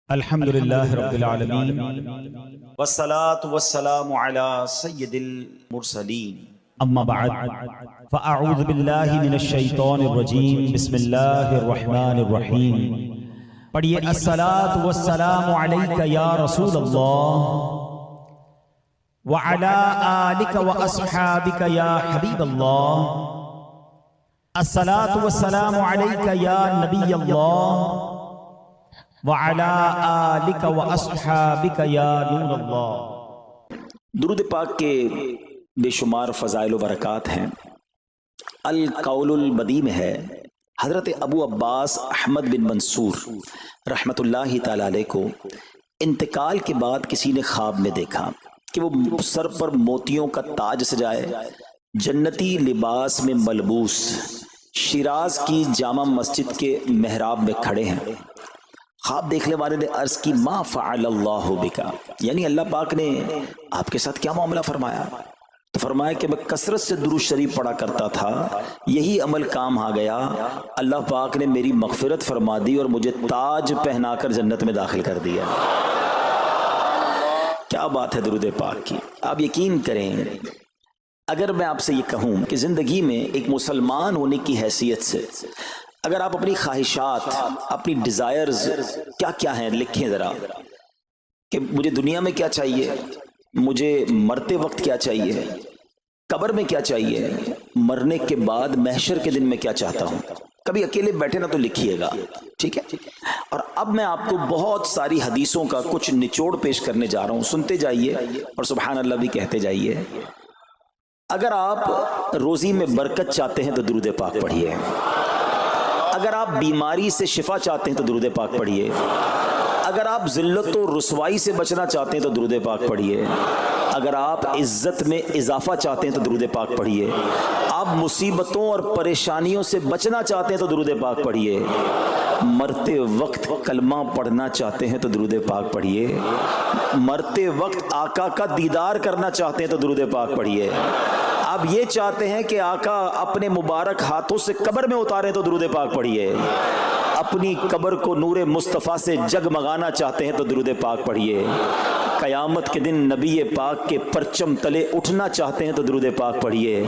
الحمدللہ رب العالمین والصلاة والسلام على سید المرسلین اما بعد فاعوذ باللہ من الشیطان الرجیم بسم اللہ الرحمن الرحیم پڑھیے الصلاة والسلام علیک یا رسول اللہ وعلى آلک واصحابک یا حبیب اللہ الصلاة والسلام علیک یا نبی اللہ وَعَلَىٰ آلِكَ وَأَصْحَابِكَ يَا نُورَ اللَّهِ۔ درود پاک کے بے شمار فضائل و برکات ہیں۔ القول البدیع میں ہے حضرت ابو عباس احمد بن منصور رحمت اللہ تعالی علیہ کو انتقال کے بعد کسی نے خواب میں دیکھا کہ وہ سر پر موتیوں کا تاج سجائے، جنتی لباس میں ملبوس، شیراز کی جامع مسجد کے محراب میں کھڑے ہیں۔ خواب دیکھنے والے نے عرض کی ما فعل اللہ بکا، یعنی اللہ پاک نے آپ کے ساتھ کیا معاملہ فرمایا؟ تو فرمایا کہ میں کثرت سے درود شریف پڑھا کرتا تھا، یہی عمل کام آ گیا، اللہ پاک نے میری مغفرت فرما دی اور مجھے تاج پہنا کر جنت میں داخل کر دیا۔ کیا بات ہے درود پاک کی! آپ یقین کریں، اگر میں آپ سے یہ کہوں کہ زندگی میں ایک مسلمان ہونے کی حیثیت سے اگر آپ اپنی خواہشات، اپنی ڈیزائرز کیا کیا ہیں لکھیں ذرا، کہ مجھے دنیا میں کیا چاہیے، مجھے مرتے وقت کیا چاہیے، قبر میں کیا چاہیے، مرنے کے بعد محشر کے دن میں کیا چاہتا ہوں، کبھی اکیلے بیٹھے نہ تو لکھیے گا، ٹھیک ہے؟ اور اب میں آپ کو بہت ساری حدیثوں کا کچھ نچوڑ پیش کرنے جا رہا ہوں، سنتے جائیے اور سبحان اللہ بھی کہتے جائیے۔ اگر آپ روزی میں برکت چاہتے ہیں تو درود پاک پڑھیے، اگر آپ بیماری سے شفا چاہتے ہیں تو درود پاک پڑھیے، اگر آپ ذلت و رسوائی سے بچنا چاہتے ہیں تو درود پاک پڑھیے، اگر آپ عزت میں اضافہ چاہتے ہیں تو درود پاک پڑھیے، آپ مصیبتوں اور پریشانیوں سے بچنا چاہتے ہیں تو درود پاک پڑھیے، مرتے وقت کلمہ پڑھنا چاہتے ہیں تو درود پاک پڑھیے، مرتے وقت آقا کا دیدار کرنا چاہتے ہیں تو درود پاک پڑھیے، آپ یہ چاہتے ہیں کہ آقا اپنے مبارک ہاتھوں سے قبر میں اتارے تو درود پاک پڑھیے، اپنی قبر کو نور مصطفیٰ سے جگمگانا چاہتے ہیں تو درود پاک پڑھیے، قیامت کے دن نبی پاک کے پرچم تلے اٹھنا چاہتے ہیں تو درود پاک پڑھیے،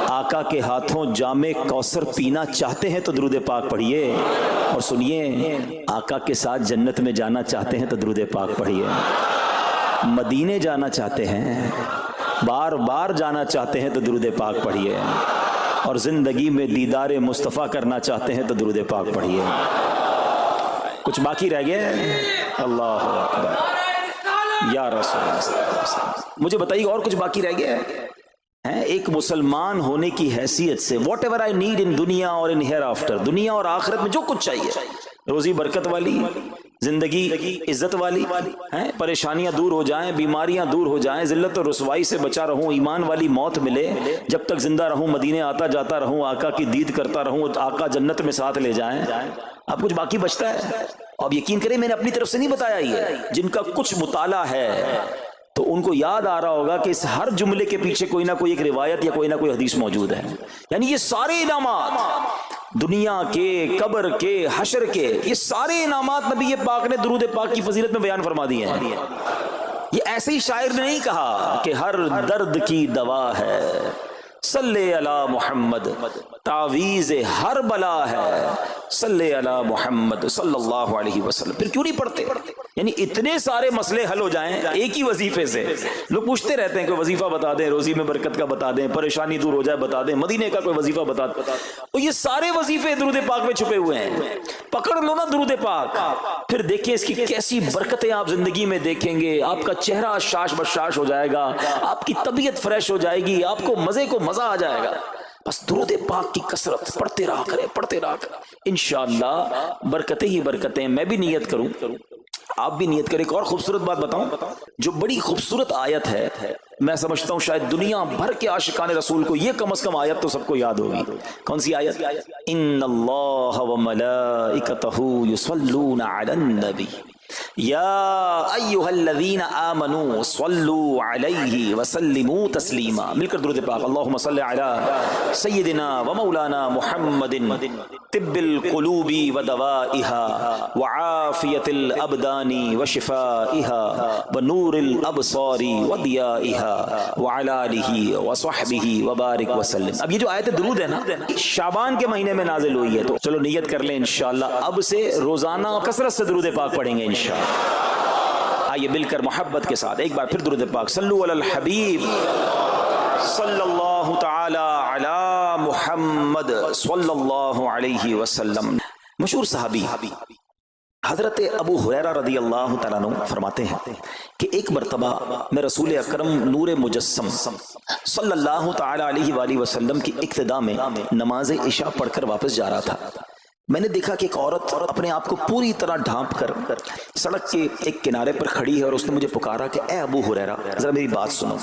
آقا کے ہاتھوں جام کوثر پینا چاہتے ہیں تو درود پاک پڑھیے، اور سنیے آقا کے ساتھ جنت میں جانا چاہتے ہیں تو درود پاک پڑھیے، مدینے جانا چاہتے ہیں، بار بار جانا چاہتے ہیں تو درود پاک پڑھیے، اور زندگی میں دیدار مصطفیٰ کرنا چاہتے ہیں تو درود پاک پڑھیے۔ کچھ باقی رہ گیا؟ اللہ اکبر یا رسول اللہ، مجھے بتائیے اور کچھ باقی رہ گیا ہے؟ ایک مسلمان ہونے کی حیثیت سے what ever I need in دنیا اور ان ہیئر آفٹر، دنیا اور آخرت میں جو کچھ چاہیے، روزی برکت والی، زندگی عزت والی، پریشانیاں دور ہو جائیں، بیماریاں دور ہو جائیں، ذلت اور رسوائی سے بچا رہوں، ایمان والی موت ملے، جب تک زندہ رہوں مدینے آتا جاتا رہوں، آقا کی دید کرتا رہوں، آقا جنت میں ساتھ لے جائیں۔ اب کچھ باقی بچتا ہے؟ اب یقین کریں میں نے اپنی طرف سے نہیں بتایا، یہ جن کا کچھ مطالعہ ہے تو ان کو یاد آ رہا ہوگا کہ اس ہر جملے کے پیچھے کوئی نہ کوئی ایک روایت یا کوئی نہ کوئی حدیث موجود ہے، یعنی یہ سارے انعامات دنیا کے، قبر کے، حشر کے، یہ سارے انعامات نبی پاک نے درود پاک کی فضیلت میں بیان فرما دیے ہیں۔ یہ ایسے ہی شاعر نے نہیں کہا کہ ہر درد کی دوا ہے صلی علی محمد، تعویذ ہر بلا ہے صلی علی محمد صلی اللہ علیہ وسلم۔ پھر کیوں نہیں پڑھتے؟ یعنی اتنے سارے مسئلے حل ہو جائیں ایک ہی وظیفے سے۔ لوگ پوچھتے رہتے ہیں کہ وظیفہ بتا دیں، روزی میں برکت کا بتا دیں، پریشانی دور ہو جائے بتا دیں، مدینے کا کوئی وظیفہ بتا دیں، اور یہ سارے وظیفے درود پاک میں چھپے ہوئے ہیں۔ پکڑ لو نا درود پاک، پھر دیکھیں اس کی کیسی برکتیں آپ زندگی میں دیکھیں گے، آپ کا چہرہ شاش بشاش ہو جائے گا، آپ کی طبیعت فریش ہو جائے گی، آپ کو مزے کو مزہ آ جائے گا۔ بس درود پاک کی کثرت پڑھتے رہا کریں، پڑھتے رہا کریں، انشاءاللہ برکتیں ہی برکتیں۔ میں بھی نیت کروں، آپ بھی نیت کریں۔ ایک اور خوبصورت بات بتاؤں، جو بڑی خوبصورت آیت ہے، میں سمجھتا ہوں شاید دنیا بھر کے عاشقان رسول کو یہ کم از کم آیت تو سب کو یاد ہوگی۔ کون سی آیت؟ ان اللہ وملائکتہ یصلون علی النبی یا ایھا الذین آمنوا صلوا علیہ وسلموا تسلیما، مل کر درود پاک اللہم صل علی سیدنا و مولانا محمد طب القلوب ودوائها وعافیت الابدان وشفائها ونور الابصار وضیائها وعلی آلہ وصحبہ وبارک وسلم۔ اب یہ جو آیت درود ہے نا شعبان کے مہینے میں نازل ہوئی ہے، تو چلو نیت کر لیں انشاءاللہ اب سے روزانہ کثرت سے درود پاک پڑھیں گے انشاءاللہ۔ آئیے مل کر محبت کے ساتھ ایک بار پھر درود پاک، صلو علی الحبیب صلی اللہ تعالی علی محمد صلی اللہ علیہ وسلم۔ مشہور صحابی حضرت ابو ہریرہ رضی اللہ تعالیٰ عنہ فرماتے ہیں کہ ایک مرتبہ میں رسول اکرم نور مجسم صلی اللہ تعالی علیہ وآلہ وسلم کی اقتداء میں نماز عشاء پڑھ کر واپس جا رہا تھا۔ میں نے دیکھا کہ ایک عورت اپنے آپ کو پوری طرح ڈھانپ کر سڑک کے ایک کنارے پر کھڑی ہے اور اس نے مجھے پکارا کہ اے ابو ہریرہ ذرا میری بات سنو۔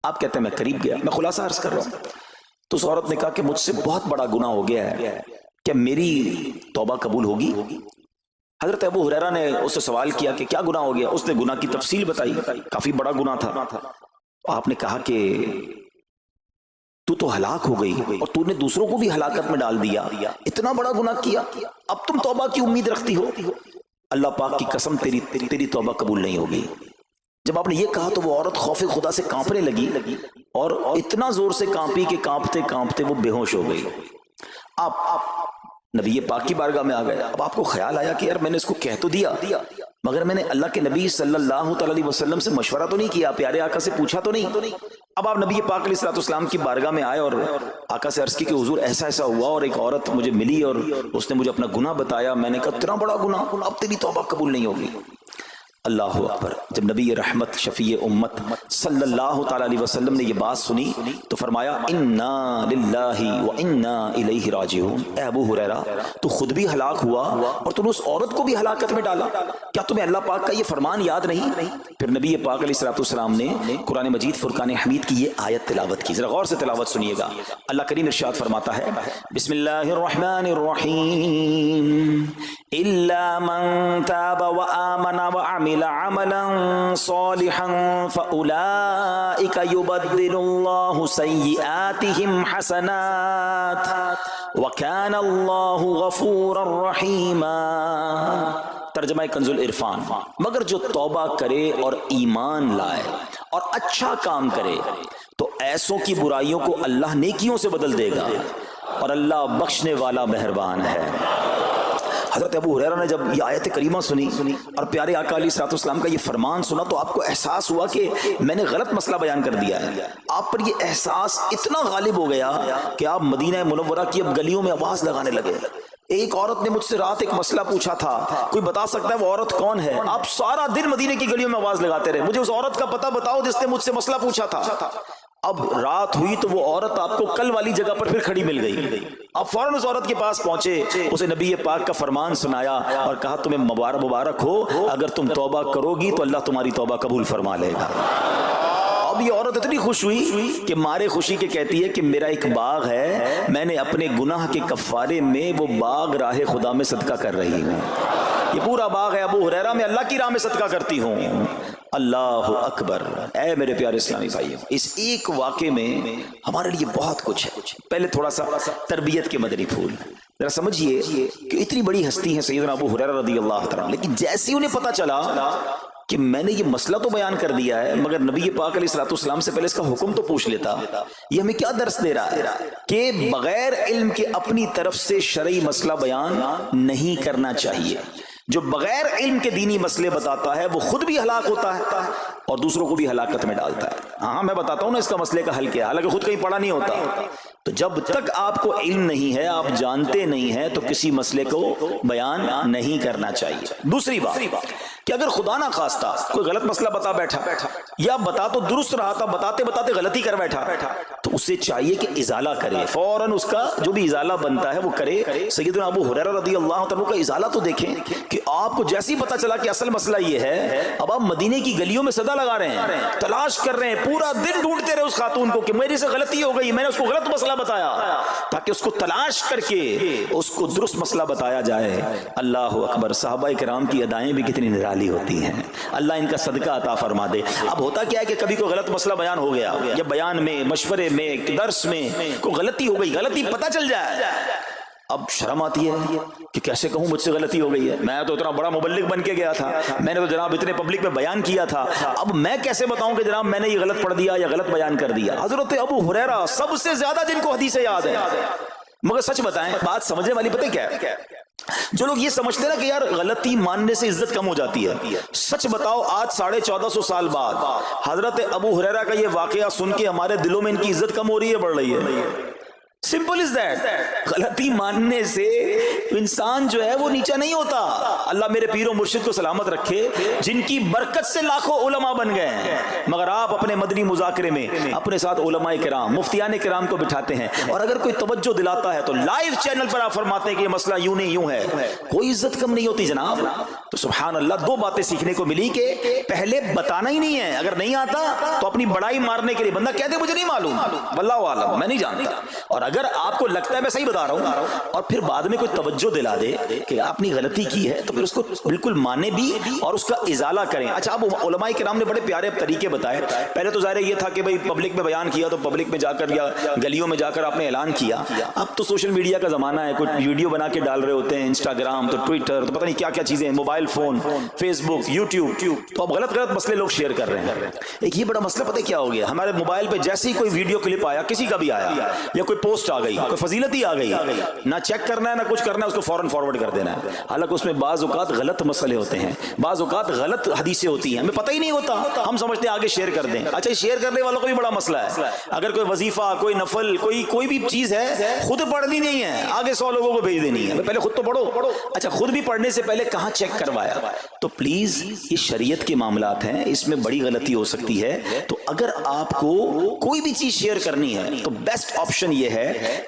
آپ کہتے ہیں میں قریب گیا، میں خلاصہ عرض کر رہا ہوں۔ تو اس عورت نے کہا کہ مجھ سے بہت بڑا گناہ ہو گیا ہے، کیا میری توبہ قبول ہوگی؟ حضرت ابو ہریرہ نے اس سے سوال کیا کہ کیا گناہ ہو گیا؟ اس نے گناہ کی تفصیل بتائی، کافی بڑا گناہ تھا۔ آپ نے کہا کہ تو ہلاک ہو گئی اور تو نے دوسروں کو بھی ہلاکت میں ڈال دیا، اتنا بڑا گناہ کیا، اب تم توبہ کی امید رکھتی ہو؟ اللہ پاک کی قسم تیری توبہ قبول نہیں ہوگی۔ جب آپ نے یہ کہا تو وہ عورت خوف خدا سے کانپنے لگی اور اتنا زور سے کانپی کہ کانپتے کانپتے وہ بے ہوش ہو گئی۔ آپ نبی پاک کی بارگاہ میں آ گئے۔ اب آپ کو خیال آیا کہ یار میں نے اس کو کہہ تو دیا مگر میں نے اللہ کے نبی صلی اللہ تعالی علیہ وسلم سے مشورہ تو نہیں کیا، پیارے آقا سے پوچھا تو نہیں۔ اب آپ نبی پاک علیہ الصلوۃ والسلام کی بارگاہ میں آئے اور آقا سے عرض کی کہ حضور ایسا ایسا ہوا اور ایک عورت مجھے ملی اور اس نے مجھے اپنا گناہ بتایا، میں نے کہا اتنا بڑا گناہ، اب تیری توبہ قبول نہیں ہوگی۔ اللہ اکبر۔ جب نبی رحمت شفیع امت صلی اللہ تعالی علیہ وسلم نے یہ بات سنی تو فرمایا انا للہ و انا الیہ راجعون۔ اے ابو ہریرہ تو خود بھی ہلاک ہوا اور تم نے اس عورت کو بھی ہلاکت میں ڈالا، کیا تمہیں اللہ پاک کا یہ فرمان یاد نہیں؟ پھر نبی پاک علیہ الصلوۃ والسلام نے قرآن مجید فرقان حمید کی یہ آیت تلاوت کی، ذرا غور سے تلاوت سنیے گا۔ اللہ کریم ارشاد فرماتا ہے بسم اللہ الرحمن الرحیم الا من تاب وآمن وعمل عملا صالحا فأولئك يبدل الله سيئاتهم حسنات وكان الله غفورا رحيما۔ ترجمہ کنز العرفان، مگر جو توبہ کرے اور ایمان لائے اور اچھا کام کرے تو ایسوں کی برائیوں کو اللہ نیکیوں سے بدل دے گا اور اللہ بخشنے والا مہربان ہے۔ حضرت ابو ہریرہ نے جب یہ آیت کریمہ سنی اور پیارے آقا علیہ الصلوۃ والسلام کا یہ فرمان سنا تو آپ کو احساس ہوا کہ میں نے غلط مسئلہ بیان کر دیا ہے۔ آپ پر یہ احساس اتنا غالب ہو گیا کہ آپ مدینہ منورہ کی اب گلیوں میں آواز لگانے لگے۔ ایک عورت نے مجھ سے رات ایک مسئلہ پوچھا تھا، کوئی بتا سکتا ہے وہ عورت کون ہے؟ آپ سارا دن مدینے کی گلیوں میں آواز لگاتے رہے، مجھے اس عورت کا پتہ بتاؤ جس نے مجھ سے مسئلہ پوچھا تھا۔ اب رات ہوئی تو وہ عورت آپ کو کل والی جگہ پر پھر کھڑی مل گئی۔ آپ فوراً اس عورت کے پاس پہنچے، اسے نبی پاک کا فرمان سنایا اور کہا تمہیں مبارک ہو، اگر تم توبہ کرو گی تو اللہ تمہاری توبہ قبول فرما لے گا۔ اب یہ عورت اتنی خوش ہوئی کہ مارے خوشی کے کہتی ہے کہ میرا ایک باغ ہے، میں نے اپنے گناہ کے کفارے میں وہ باغ راہ خدا میں صدقہ کر رہی ہوں۔ یہ پورا باغ ہے ابو ہریرہ میں اللہ کی راہ میں صدقہ کرتی ہوں۔ اللہ اکبر۔ اے میرے پیارے اسلامی بھائیو، اس ایک واقعے میں ہمارے لیے بہت کچھ ہے۔ پہلے تھوڑا سا تربیت کے مدنی پھول ذرا سمجھیے کہ اتنی بڑی ہستی ہے سیدنا ابو ہریرہ رضی اللہ تعالیٰ، لیکن جیسے انہیں پتا چلا کہ میں نے یہ مسئلہ تو بیان کر دیا ہے مگر نبی پاک علیہ الصلوۃ والسلام سے پہلے اس کا حکم تو پوچھ لیتا، یہ ہمیں کیا درس دے رہا ہے کہ بغیر علم کے اپنی طرف سے شرعی مسئلہ بیان نہیں کرنا چاہیے۔ جو بغیر علم کے دینی مسئلے بتاتا ہے وہ خود بھی ہلاک ہوتا ہے اور دوسروں کو بھی ہلاکت میں ڈالتا ہے۔ ہاں میں بتاتا ہوں نا اس کا مسئلے کا حل کیا، حالانکہ خود کہیں پڑھا نہیں ہوتا۔ تو جب تک آپ کو علم نہیں ہے، آپ جانتے نہیں ہیں، تو کسی مسئلے کو بیان نہیں کرنا چاہیے۔ دوسری بات کہ اگر خدا نہ خواستہ کوئی غلط مسئلہ بتا بیٹھا یا بتا تو درست رہا تھا، بتاتے بتاتے غلطی کر بیٹھا، تو اسے چاہیے کہ ازالہ کرے، فوراً اس کا جو بھی ازالہ بنتا ہے وہ کرے۔ سیدنا ابو ہریرہ رضی اللہ تعالیٰ کا ازالہ تو دیکھیں کہ آپ کو جیسے ہی پتا چلا کہ اصل مسئلہ یہ ہے، اب آپ مدینے کی گلیوں میں صدا لگا رہے ہیں، تلاش کر رہے ہیں، پورا دن ڈھونڈتے رہے اس خاتون کو کہ میری سے غلطی ہو گئی، میں نے اس کو غلط مسئلہ بتایا، تاکہ اس کو تلاش کر کے اس کو درست مسئلہ بتایا جائے۔ اللہ اکبر۔ صحابہ کرام کی ادائیں بھی کتنی نرالی نرالی ہوتی ہیں، اللہ ان کا صدقہ عطا فرما دے۔ اب ہوتا کیا ہے کہ کبھی کوئی غلط مسئلہ بیان ہو گیا یا بیان میں، مشورے میں، درس میں کوئی غلطی ہو گئی، غلطی پتہ چل جائے، اب شرم آتی ہے کہ کیسے کہوں مجھ سے غلطی ہو گئی ہے، میں تو اتنا بڑا مبلغ بن کے گیا تھا، میں نے تو جناب اتنے پبلک میں بیان کیا تھا، اب میں کیسے بتاؤں کہ جناب میں نے یہ غلط پڑھ دیا یا غلط بیان کر دیا۔ حضرت ابو ہریرہ سب سے زیادہ جن کو حدیثیں یاد ہیں، مگر سچ بتائیں بات سمجھنے والی پتہ کیا ہے، جو لوگ یہ سمجھتے ہیں نا کہ یار غلطی ماننے سے عزت کم ہو جاتی ہے، سچ بتاؤ آج 1450 سال بعد حضرت ابو ہریرہ کا یہ واقعہ سن کے ہمارے دلوں میں ان کی عزت کم ہو رہی ہے، بڑھ رہی ہے؟ سمپل از دیٹ، غلطی ماننے سے انسان جو ہے وہ نیچا نہیں ہوتا۔ اللہ میرے پیر و مرشد کو سلامت رکھے، جن کی برکت سے لاکھوں علماء بن گئے ہیں، مگر آپ اپنے مدنی مذاکرے میں اپنے ساتھ علماء کرام، مفتیان کرام کو بٹھاتے ہیں، اور اگر کوئی توجہ دلاتا ہے تو لائیو چینل پر آپ فرماتے ہیں کہ یہ مسئلہ یوں نہیں یوں ہے، کوئی عزت کم نہیں ہوتی جناب۔ تو سبحان اللہ، دو باتیں سیکھنے کو ملی کہ پہلے بتانا ہی نہیں ہے، اگر نہیں آتا تو اپنی بڑائی مارنے کے لیے بندہ کہتے مجھے نہیں معلوم، واللہ عالم میں نہیں جانتا، اور اگر آپ کو لگتا ہے میں صحیح بتا رہا ہوں اور پھر بعد میں کوئی توجہ دلا دے کہ آپ نے غلطی کی ہے تو پھر اس کو بالکل مانے بھی اور اس کا ازالہ کریں۔ اچھا، اب علماء کرام نے بڑے پیارے طریقے بتائے۔ پہلے تو ظاہر یہ تھا کہ بھئی پبلک میں بیان کیا تو پبلک میں جا کر یا گلیوں میں جا کر آپ نے اعلان کیا، اب تو سوشل میڈیا کا زمانہ ہے، کوئی ویڈیو بنا کے ڈال رہے ہوتے ہیں، انسٹاگرام تو ٹویٹر تو پتہ نہیں کیا کیا چیزیں، موبائل فون، فیس بک، یوٹیوب، تو اب غلط مسئلے لوگ شیئر کر رہے ہیں۔ ایک یہ بڑا مسئلہ پتہ کیا ہو گیا، ہمارے موبائل پہ جیسے ہی کوئی ویڈیو کلپ آیا، کسی کا بھی آیا یا کوئی پوسٹ آ گئی، کوئی فضیلت ہی آ گئی، نہ چیک کرنا ہے نہ کچھ کرنا ہے، اس کو فوراً فارورڈ کر دینا ہے، حالانکہ اس میں بعض اوقات غلط مسئلے ہوتے ہیں، بعض اوقات غلط حدیثیں ہوتی ہیں، ہمیں پتہ ہی نہیں ہوتا، ہم سمجھتے ہیں آگے شیئر کر دیں۔ اچھا، شیئر کرنے والوں کا بھی بڑا مسئلہ ہے، اگر کوئی وظیفہ، کوئی نفل، کوئی بھی چیز ہے، خود پڑھنی نہیں ہے، آگے 100 لوگوں کو بھیج دینی ہے، پہلے خود تو پڑھو۔ اچھا، خود بھی پڑھنے سے پہلے کہاں چیک کروایا؟ تو پلیز یہ شریعت کے معاملات ہیں، اس میں بڑی غلطی ہو سکتی ہے، تو اگر آپ کو کوئی بھی چیز شیئر کرنی ہے تو بیسٹ آپشن یہ ہے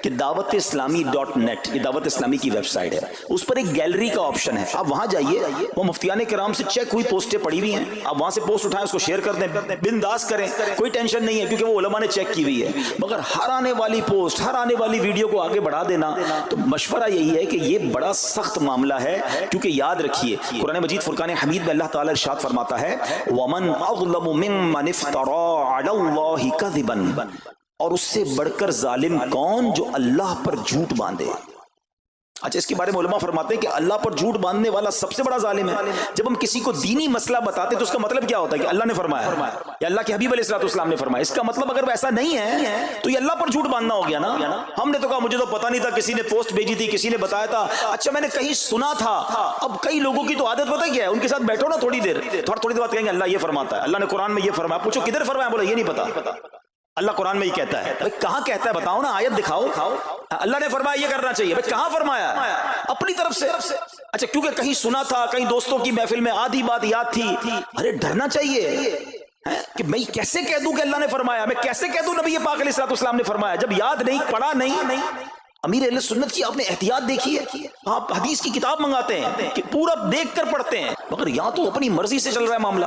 کہ dawat-islami.net، یہ دعوت اسلامی کی ویب سائٹ ہے، اس پر ایک گیلری کا آپشن ہے، آپ وہاں جائیے، وہ مفتیان کرام سے چیک ہوئی پوسٹیں پڑی ہوئی ہیں، آپ وہاں سے پوسٹ اٹھائیں، اس کو شیئر کر دیں، بنداز کریں، کوئی ٹینشن نہیں ہے، کیونکہ وہ علماء نے چیک کی ہوئی ہے۔ مگر ہر آنے والی پوسٹ، ہر آنے والی ویڈیو کو آگے بڑھا دینا، تو مشورہ یہی ہے کہ یہ بڑا سخت معاملہ ہے، کیونکہ یاد رکھیے قرآن مجید فرقان حمید میں اللہ تعالیٰ ارشاد فرماتا ہے وَمَنْ أَظْلَمُ مِمَّنِ افْتَرَىٰ عَلَى اللَّهِ كَذِبًا، اور اس سے بڑھ کر ظالم کون جو اللہ پر جھوٹ باندھے۔ اچھا، اس کے بارے میں علماء فرماتے ہیں کہ اللہ پر جھوٹ باندھنے والا سب سے بڑا ظالم ہے۔ جب ہم کسی کو دینی مسئلہ بتاتے تو اس کا مطلب کیا ہوتا ہے کہ اللہ نے فرمایا یا اللہ کے حبیب علیہ الصلوۃ والسلام نے فرمایا، اس کا مطلب اگر ایسا نہیں ہے تو یہ اللہ پر جھوٹ باندھنا ہو گیا نا۔ ہم نے تو کہا مجھے تو پتہ نہیں تھا، کسی نے پوسٹ بھیجی تھی، کسی نے بتایا تھا، اچھا میں نے کہیں سنا تھا۔ اب کئی لوگوں کی تو عادت پتہ کیا ہے، ان کے ساتھ بیٹھو نا تھوڑی دیر بعد کہیں گے اللہ یہ فرماتا ہے، اللہ نے قرآن میں یہ فرمایا، پوچھو کدھر فرمایا، بولا یہ نہیں پتا، اللہ قرآن میں یہ کہتا ہے۔ بھائی کہاں کہتا ہے بتاؤ نا، آیت دکھاؤ، اللہ نے فرمایا یہ کرنا چاہیے، بھائی کہاں فرمایا؟ اپنی طرف سے۔ اچھا، کیونکہ کہیں سنا تھا، کہیں دوستوں کی محفل میں آدھی بات یاد تھی، ارے ڈرنا چاہیے کہ میں کیسے کہہ دوں کہ اللہ نے فرمایا، میں کیسے کہہ دوں نبی پاک علیہ الصلوۃ والسلام نے فرمایا، جب یاد نہیں، پڑھا نہیں۔ امیر اہل سنت کی آپ نے احتیاط دیکھی ہے، آپ حدیث کی کتاب منگاتے ہیں کہ پورا دیکھ کر پڑھتے ہیں، مگر یا تو اپنی مرضی سے چل رہا ہے معاملہ،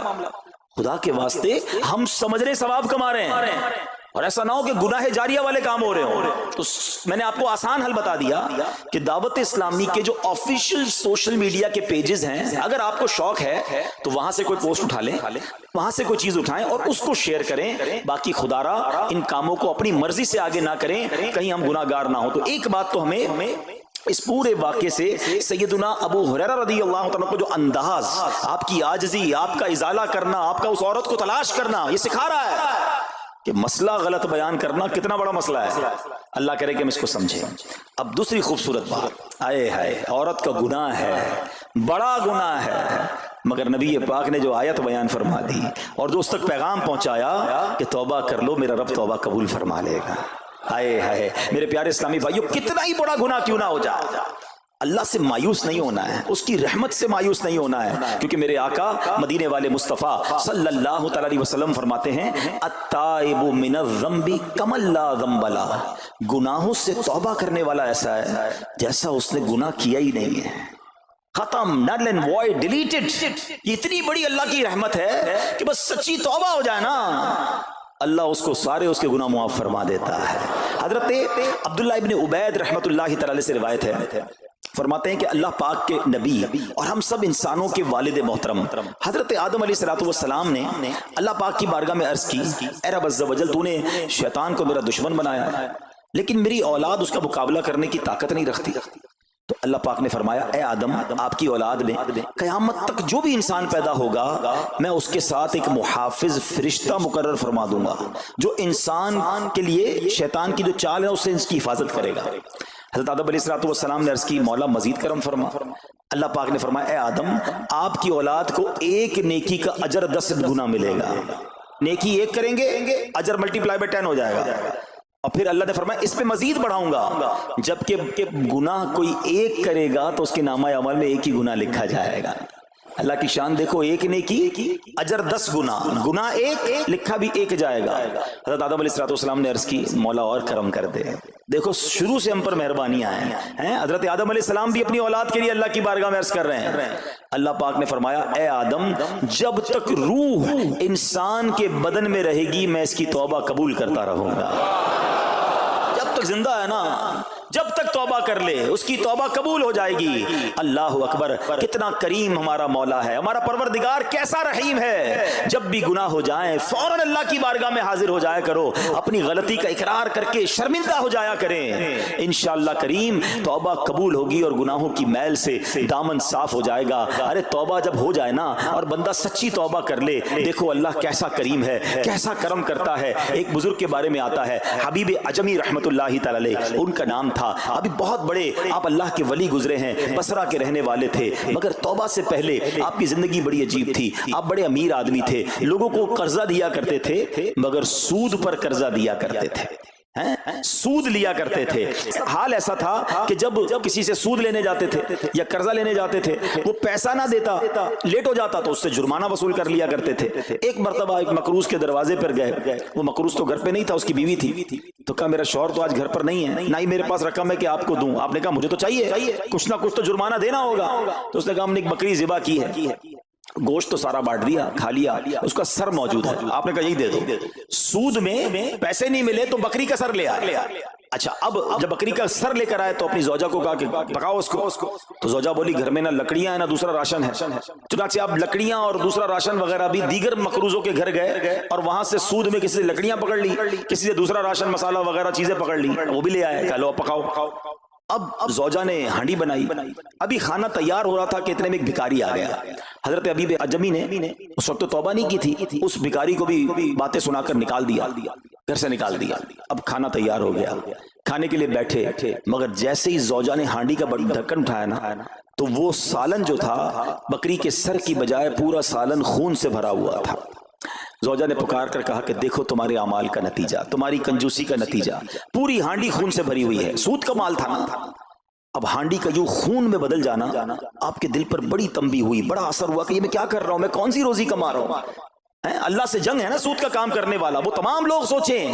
خدا کے واسطے ہم سمجھ رہے ثواب کما رہے ہیں، اور ایسا نہ ہو کہ گناہ جاریہ والے کام ہو رہے ہوں۔ تو میں نے آپ کو آسان حل بتا دیا کہ دعوت اسلامی کے جو آفیشیل سوشل میڈیا کے پیجز ہیں، اگر آپ کو شوق ہے تو وہاں سے کوئی پوسٹ اٹھا لیں، وہاں سے کوئی چیز اٹھائیں اور اس کو شیئر کریں، باقی خدا را ان کاموں کو اپنی مرضی سے آگے نہ کریں، کہیں ہم گناہ گار نہ ہوں۔ تو ایک بات تو ہمیں اس پورے واقعے سے سیدنا ابو ہریرہ رضی اللہ تعالیٰ کو جو انداز، آپ کی عاجزی، آپ کا ازالہ کرنا، آپ کا اس عورت کو تلاش کرنا، یہ سکھا رہا ہے کہ مسئلہ غلط بیان کرنا کتنا بڑا مسئلہ ہے۔ اللہ کرے کہ ہم اس کو سمجھیں۔ اب دوسری خوبصورت بات، آئے ہائے، عورت کا گناہ ہے، بڑا گناہ ہے، مگر نبی پاک نے جو آیت بیان فرما دی اور جو اس تک پیغام پہنچایا کہ توبہ کر لو، میرا رب توبہ قبول فرما لے گا۔ آئے ہائے میرے پیارے اسلامی بھائیو، کتنا ہی بڑا گناہ کیوں نہ ہو جائے، اللہ سے مایوس نہیں ہونا ہے، اس کی رحمت سے مایوس نہیں ہونا ہے، کیونکہ میرے آقا مدینے والے مصطفیٰ صلی اللہ تعالی علیہ وسلم فرماتے ہیں التائب من الذنب کمن لا ذنب لہ، گناہوں سے توبہ کرنے والا ایسا ہے جیسا اس نے گناہ کیا ہی نہیں ہے، ختم، نل اینڈ وائڈ، ڈیلیٹڈ۔ یہ اتنی بڑی اللہ کی رحمت ہے کہ بس سچی توبہ ہو جائے نا، اللہ اس کو سارے اس کے گناہ معاف فرما دیتا ہے۔ حضرت عبداللہ ابن عبید رحمت اللہ تعالی سے روایت ہے، فرماتے ہیں کہ اللہ پاک کے نبی اور ہم سب انسانوں کے والد محترم حضرت آدم علیہ السلام نے اللہ پاک کی بارگاہ میں عرض کی، اے رب عز و جل، تو نے شیطان کو میرا دشمن بنایا ہے لیکن میری اولاد اس کا مقابلہ کرنے کی طاقت نہیں رکھتی۔ تو اللہ پاک نے فرمایا، اے آدم، آپ کی اولاد میں قیامت تک جو بھی انسان پیدا ہوگا میں اس کے ساتھ ایک محافظ فرشتہ مقرر فرما دوں گا جو انسان کے لیے شیطان کی جو چال ہے اس سے اس کی حفاظت کرے گا۔ حضرت آدم علیہ السلام نے عرض کی، مولا مزید کرم فرما۔ اللہ پاک نے فرمایا، اے آدم، آپ کی اولاد کو ایک نیکی کا اجر 10 گنا ملے گا۔ نیکی ایک کریں گے، اجر ملٹیپلائی بائی 10 ہو جائے گا۔ اور پھر اللہ نے فرمایا اس پہ مزید بڑھاؤں گا، جبکہ گناہ کوئی ایک کرے گا تو اس کے نامہ عمل میں ایک ہی گناہ لکھا جائے گا۔ اللہ کی شان دیکھو، ایک نیکی اجر 10 گنا، گناہ ایک لکھا بھی ایک جائے گا۔ حضرت آدم علیہ السلام نے عرض کی، مولا اور کرم کر دے۔ دیکھو شروع سے ہم پر مہربانیاں ہیں۔ حضرت آدم علیہ السلام بھی اپنی اولاد کے لیے اللہ کی بارگاہ میں عرض کر رہے ہیں۔ اللہ پاک نے فرمایا، اے آدم، جب تک روح انسان کے بدن میں رہے گی میں اس کی توبہ قبول کرتا رہوں گا۔ جب تک زندہ ہے نا، جب تک توبہ کر لے اس کی توبہ قبول ہو جائے گی۔ اللہ اکبر، کتنا کریم ہمارا مولا ہے، ہمارا پروردگار کیسا رحیم ہے۔ جب بھی گناہ ہو جائیں فوراً اللہ کی بارگاہ میں حاضر ہو جایا کرو، اپنی غلطی کا اقرار کر کے شرمندہ ہو جایا کریں، انشاءاللہ کریم توبہ قبول ہوگی اور گناہوں کی میل سے دامن صاف ہو جائے گا۔ ارے توبہ جب ہو جائے نا اور بندہ سچی توبہ کر لے، دیکھو اللہ کیسا کریم ہے، کیسا کرم کرتا ہے۔ ایک بزرگ کے بارے میں آتا ہے، حبیب عجمی رحمت اللہ تعالی علیہ ان کا نام تھا۔ ابھی بہت بڑے آپ اللہ کے ولی گزرے ہیں، بصرہ کے رہنے والے تھے، مگر توبہ سے پہلے آپ کی زندگی بڑی عجیب تھی۔ آپ بڑے امیر آدمی تھے، لوگوں کو قرضہ دیا کرتے تھے مگر سود پر قرضہ دیا کرتے تھے، سود لیا کرتے تھے۔ حال ایسا تھا کہ جب کسی سے سود لینے جاتے تھے یا قرضہ لینے جاتے تھے، وہ پیسہ نہ دیتا، لیٹ ہو جاتا تو اس سے جرمانہ وصول کر لیا کرتے تھے۔ ایک مرتبہ ایک مقروض کے دروازے پر گئے، وہ مقروض تو گھر پہ نہیں تھا، اس کی بیوی تھی۔ تو کہا میرا شوہر تو آج گھر پر نہیں ہے، نہ ہی میرے پاس رقم ہے کہ آپ کو دوں۔ آپ نے کہا مجھے تو چاہیے، کچھ نہ کچھ تو جرمانہ دینا ہوگا۔ تو اس نے کہا ہم نے ایک بکری ذبح کی ہے، گوشت تو سارا بانٹ دیا، کھا لیا، اس کا سر موجود ہے۔ آپ نے کہا یہی دے دو۔ سود میں پیسے نہیں ملے تو بکری کا سر لے آئے۔ اچھا، اب جب بکری کا سر لے کر آئے تو اپنی زوجہ کو کہا کہ پکاؤ اس کو۔ تو زوجہ بولی گھر میں نہ لکڑیاں ہیں نہ دوسرا راشن ہے۔ چنانچہ اب لکڑیاں اور دوسرا راشن وغیرہ بھی دیگر مقروضوں کے گھر گئے اور وہاں سے سود میں کسی سے لکڑیاں پکڑ لی، کسی سے دوسرا راشن مسالہ وغیرہ چیزیں پکڑ لی، وہ بھی لے آئے، کہا لو پکاؤ۔ اب زوجہ نے ہانڈی بنائی، ابھی کھانا تیار ہو رہا تھا کہ اتنے میں ایک بھکاری آ گیا۔ حضرت حبیب عجمی نے اس وقت تو توبہ نہیں کی تھی، اس بھکاری کو بھی باتیں سنا کر نکال دیا، گھر سے نکال دیا۔ اب کھانا تیار ہو گیا، کھانے کے لیے بیٹھے، مگر جیسے ہی زوجہ نے ہانڈی کا ڈھکن اٹھایا نا تو وہ سالن جو تھا بکری کے سر کی بجائے پورا سالن خون سے بھرا ہوا تھا۔ زوجہ نے پکار کر کہا کہ دیکھو تمہارے اعمال کا نتیجہ، تمہاری کنجوسی کا نتیجہ، پوری ہانڈی خون سے بھری ہوئی ہے، سود کا مال تھا نا۔ اب ہانڈی کا یوں خون میں بدل جانا آپ کے دل پر بڑی تنبیہ ہوئی، بڑا اثر ہوا کہ یہ میں کیا کر رہا ہوں، میں کون سی روزی کما رہا ہوں۔ اللہ سے جنگ ہے نا سود کا کام کرنے والا، وہ تمام لوگ سوچیں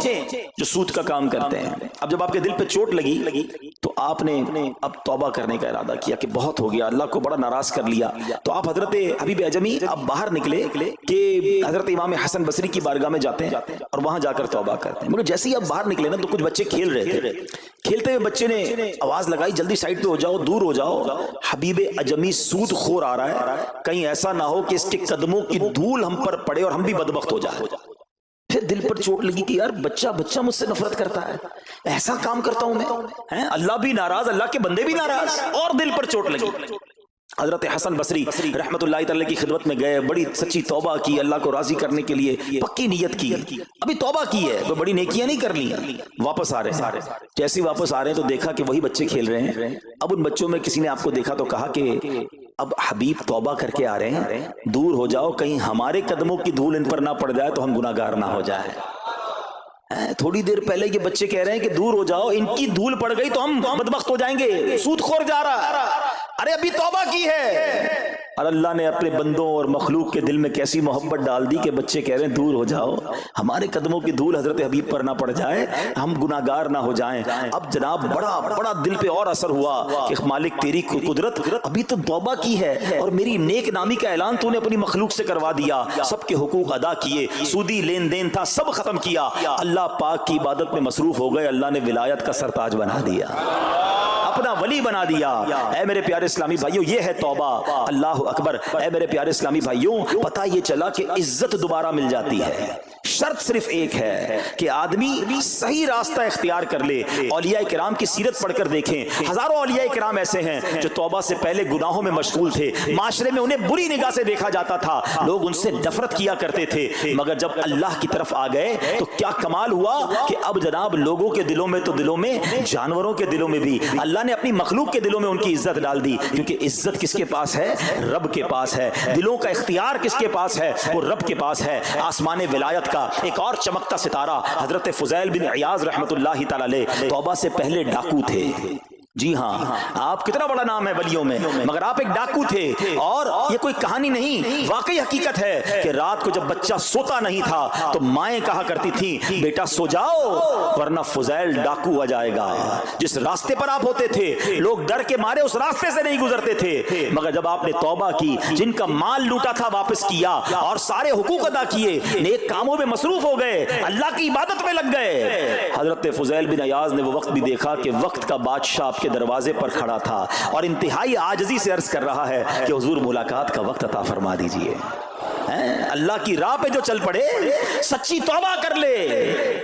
جو سود کا کام کرتے ہیں۔ اب جب آپ کے دل پہ چوٹ لگی تو آپ نے اب توبہ کرنے کا ارادہ کیا کہ بہت ہو گیا، اللہ کو بڑا ناراض کر لیا۔ تو آپ حضرت حبیب عجمی اب باہر نکلے کہ حضرت امام حسن بصری کی بارگاہ میں جاتے ہیں اور وہاں جا کر توبہ کرتے ہیں۔ مگر جیسے ہی آپ باہر نکلے نا تو کچھ بچے کھیل رہے تھے، کھیلتے ہوئے بچے نے آواز لگائی جلدی سائڈ پہ ہو جاؤ، دور ہو جاؤ، حبیب عجمی سود خور آ رہا ہے، کہیں ایسا نہ ہو کہ اس کے قدموں کی دھول ہم پر پڑے اور ہم بھی بدبخت ہو جائے۔ پھر دل پر چوٹ لگی کہ یار بچہ مجھ سے نفرت کرتا ہے، ایسا کام کرتا ہوں میں، اللہ بھی ناراض، اللہ کے بندے بھی ناراض، اور دل پر چوٹ لگی۔ حضرت حسن بصری رحمت اللہ تعالی کی خدمت میں گئے، بڑی سچی توبہ کی، اللہ کو راضی کرنے کے لیے پکی نیت کی، ابھی توبہ کی ہے کوئی بڑی نیکیاں نہیں کر لی، واپس آ رہے ہیں۔ جیسے واپس آ رہے ہیں تو دیکھا کہ وہی بچے کھیل رہے ہیں۔ اب ان بچوں میں کسی نے آپ کو دیکھا تو کہا کہ اب حبیب توبہ کر کے آ رہے ہیں، دور ہو جاؤ، کہیں ہمارے قدموں کی دھول ان پر نہ پڑ جائے تو ہم گناہ گار نہ ہو جائیں۔ تھوڑی دیر پہلے یہ بچے کہہ رہے ہیں کہ دور ہو جاؤ، ان کی دھول پڑ گئی تو ہم بدبخت ہو جائیں گے، سود خور جا رہا، ارے ابھی توبہ کی ہے۔ اور اللہ نے اپنے بندوں اور مخلوق کے دل میں کیسی محبت ڈال دی کہ بچے کہہ رہے ہیں دور ہو جاؤ، ہمارے قدموں کی دھول حضرت حبیب پر نہ پڑ جائے، ہم گناہگار نہ ہو جائیں۔ اب جناب بڑا دل پہ اور اثر ہوا کہ مالک تیری قدرت، ابھی تو توبہ کی ہے اور میری نیک نامی کا اعلان تو نے اپنی مخلوق سے کروا دیا، سب کے حقوق ادا کیے، سودی لین دین تھا سب ختم کیا، اللہ پاک کی عبادت میں مصروف ہو گئے، اللہ نے ولایت کا سرتاج بنا دیا۔ اپنا ولی بنا دیا۔ اے میرے پیارے اسلامی بھائیوں، یہ ہے توبہ۔ اللہ اکبر۔ اے میرے پیارے اسلامی بھائیوں، پتہ یہ چلا کہ عزت دوبارہ مل جاتی ہے، شرط صرف ایک ہے کہ آدمی صحیح راستہ اختیار کر لے۔ اولیاء کرام کی سیرت پڑھ کر دیکھیں، ہزاروں اولیاء کرام ایسے ہیں جو توبہ سے پہلے گناہوں میں مشغول تھے، معاشرے میں انہیں بری نگاہ سے دیکھا جاتا تھا، لوگ ان سے نفرت کیا کرتے تھے، مگر جب اللہ کی طرف آ گئے تو کیا کمال ہوا کہ اب جناب لوگوں کے دلوں میں تو دلوں میں، جانوروں کے دلوں میں بھی اللہ نے اپنی مخلوق کے دلوں میں ان کی عزت ڈال دی، کیونکہ عزت کس کے پاس ہے؟ رب کے پاس ہے۔ دلوں کا اختیار کس کے پاس ہے؟ وہ رب کے پاس ہے۔ آسمان ولایت کا ایک اور چمکتا ستارہ حضرت فضیل بن عیاض رحمت اللہ تعالی علیہ توبہ سے پہلے ڈاکو تھے۔ جی ہاں، آپ کتنا بڑا نام ہے ولیوں میں، مگر آپ ایک ڈاکو تھے، اور یہ کوئی کہانی نہیں، واقعی حقیقت ہے کہ رات کو جب بچہ سوتا نہیں تھا تو مائیں کہا کرتی تھیں بیٹا سو جاؤ ورنہ فضیل ڈاکو آ جائے گا۔ جس راستے پر آپ ہوتے تھے لوگ ڈر کے مارے اس راستے سے نہیں گزرتے تھے، مگر جب آپ نے توبہ کی، جن کا مال لوٹا تھا واپس کیا اور سارے حقوق ادا کیے، نیک کاموں میں مصروف ہو گئے، اللہ کی عبادت میں لگ گئے، حضرت فضیل بن عیاض نے وہ وقت بھی دیکھا کہ وقت کا بادشاہ کے دروازے پر کھڑا تھا اور انتہائی عاجزی سے عرض کر رہا ہے کہ حضور ملاقات کا وقت عطا فرما دیجئے۔ اللہ کی راہ پہ جو چل پڑے، سچی توبہ کر لے،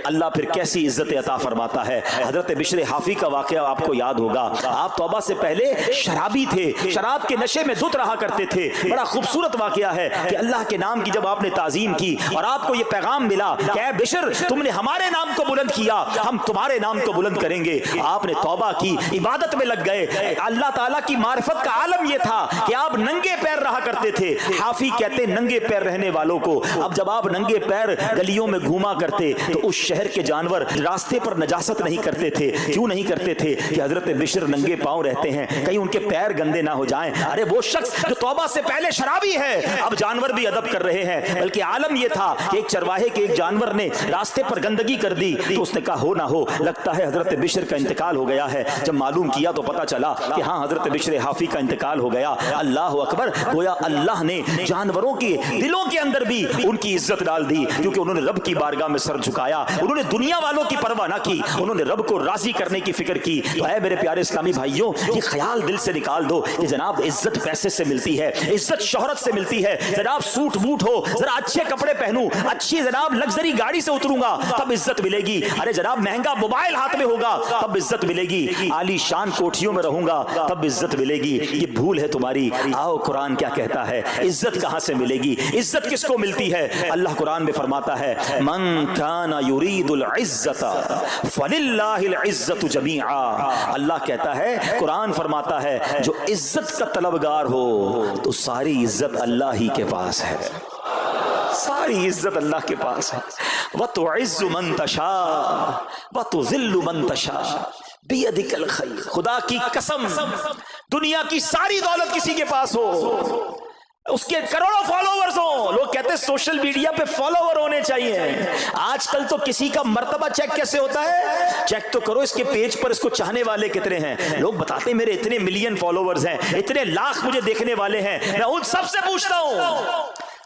اللہ پھر کیسی عزت عطا فرماتا ہے۔ حضرت بشر حافی کا واقعہ آپ کو یاد ہوگا، آپ توبہ سے پہلے شرابی تھے، شراب کے نشے میں دھت رہا کرتے تھے۔ بڑا خوبصورت واقعہ ہے کہ اللہ کے نام کی جب آپ نے تعظیم کی اور آپ کو یہ پیغام ملا کہ اے بشر تم نے ہمارے نام کو بلند کیا، ہم تمہارے نام کو بلند کریں گے، آپ نے توبہ کی، عبادت میں لگ گئے۔ اللہ تعالیٰ کی معرفت کا عالم یہ تھا کہ آپ ننگے پیر رہا کرتے تھے۔ حافی کہتے ننگے پیر رہنے والوں کو، اب جب آپ ننگے پیر گلیوں میں گھوما کرتے تو اس شہر کے جانور راستے پر نجاست نہیں کرتے تھے۔ کیوں نہیں کرتے تھے؟ کہ حضرت بشر ننگے پاؤں رہتے ہیں، کہیں ان کے پیر گندے نہ ہو جائیں۔ ارے وہ شخص جو توبہ سے پہلے شرابی ہے، اب جانور بھی ادب کر رہے ہیں، بلکہ عالم یہ تھا کہ ایک چرواہے کے ایک جانور نے راستے پر گندگی کر دی تو اس نے کہا ہو نہ ہو لگتا ہے حضرت بشر کا انتقال ہو گیا ہے۔ جب معلوم کیا تو پتا چلا کہ ہاں حضرت بشر حافی کا انتقال ہو گیا۔ اللہ اکبر، گویا اللہ نے جانوروں کی دلوں کے اندر بھی ان کی عزت ڈال دی، کیونکہ انہوں نے رب کی بارگاہ میں سر جھکایا، انہوں نے دنیا والوں کی پرواہ نہ کی، انہوں نے رب کو راضی کرنے کی فکر کی۔ تو اے میرے پیارے اسلامی بھائیوں، یہ خیال دل سے نکال دو کہ جناب عزت پیسے سے ملتی ہے، عزت شہرت سے ملتی ہے، جناب سوٹ بوٹ ہو، ذرا اچھے کپڑے پہنوں، اچھی جناب لگژری گاڑی سے اتروں گا تب عزت ملے گی، ارے جناب مہنگا موبائل ہاتھ میں ہوگا تب عزت ملے گی، عالی شان کوٹھیوں میں رہوں گا تب عزت ملے گی۔ یہ بھول ہے تمہاری۔ آؤ قرآن کیا کہتا ہے، عزت کہاں سے ملے گی، عزت کس کو ملتی ہے؟ اللہ قرآن میں فرماتا ہے من کان یرید العزت فللہ العزت جمیعا۔ اللہ کہتا ہے، قرآن فرماتا ہے جو عزت کا طلبگار ہو تو ساری عزت اللہ ہی کے پاس ہے، ساری عزت اللہ کے پاس ہے۔ وَتُعِزُّ مَن تَشَاءُ وَتُذِلُّ مَن تَشَاءُ بِيَدِكَ الْخَيْرُ۔ خدا کی قسم، دنیا کی ساری دولت کسی کے پاس ہو، اس کے کروڑوں فالوورز ہوں، لوگ کہتے ہیں سوشل میڈیا پہ فالوور ہونے چاہیے۔ آج کل تو کسی کا مرتبہ چیک کیسے ہوتا ہے؟ چیک تو کرو اس کے پیج پر اس کو چاہنے والے کتنے ہیں۔ لوگ بتاتے ہیں میرے اتنے ملین فالوورز ہیں، اتنے لاکھ مجھے دیکھنے والے ہیں۔ میں ان سب سے پوچھتا ہوں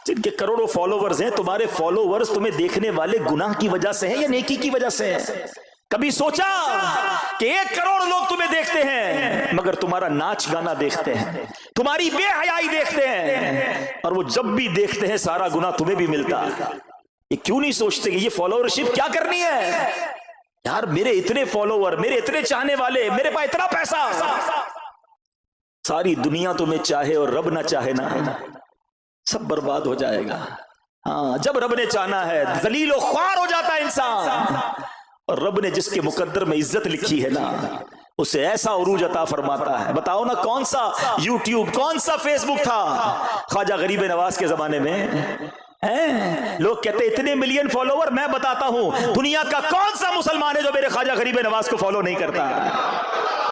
جن کے کروڑوں فالوورز ہیں، تمہارے فالوورز تمہیں دیکھنے والے گناہ کی وجہ سے ہیں یا نیکی کی وجہ سے ہیں؟ کبھی سوچا کہ 1 کروڑ لوگ تمہیں دیکھتے ہیں مگر تمہارا ناچ گانا دیکھتے ہیں، تمہاری بے حیائی دیکھتے ہیں، اور وہ جب بھی دیکھتے ہیں سارا گناہ تمہیں بھی ملتا ہے۔ یہ کیوں نہیں سوچتے کہ یہ فالوورشپ کیا کرنی ہے؟ یار میرے اتنے فالوور، میرے اتنے چاہنے والے، میرے پاس اتنا پیسہ، ساری دنیا تمہیں چاہے اور رب نہ چاہے نا، سب برباد ہو جائے گا۔ ہاں جب رب نے چاہنا ہے ذلیل و خوار ہو جاتا ہے انسان، اور رب نے جس کے مقدر میں عزت لکھی ہے نا اسے ایسا عروج عطا فرماتا ہے۔ بتاؤ نا کون سا یوٹیوب، کون سا فیس بک تھا خواجہ غریب نواز کے زمانے میں؟ لوگ کہتے اتنے ملین فالوور، میں بتاتا ہوں دنیا کا کون سا مسلمان ہے جو میرے خواجہ غریب نواز کو فالو نہیں کرتا؟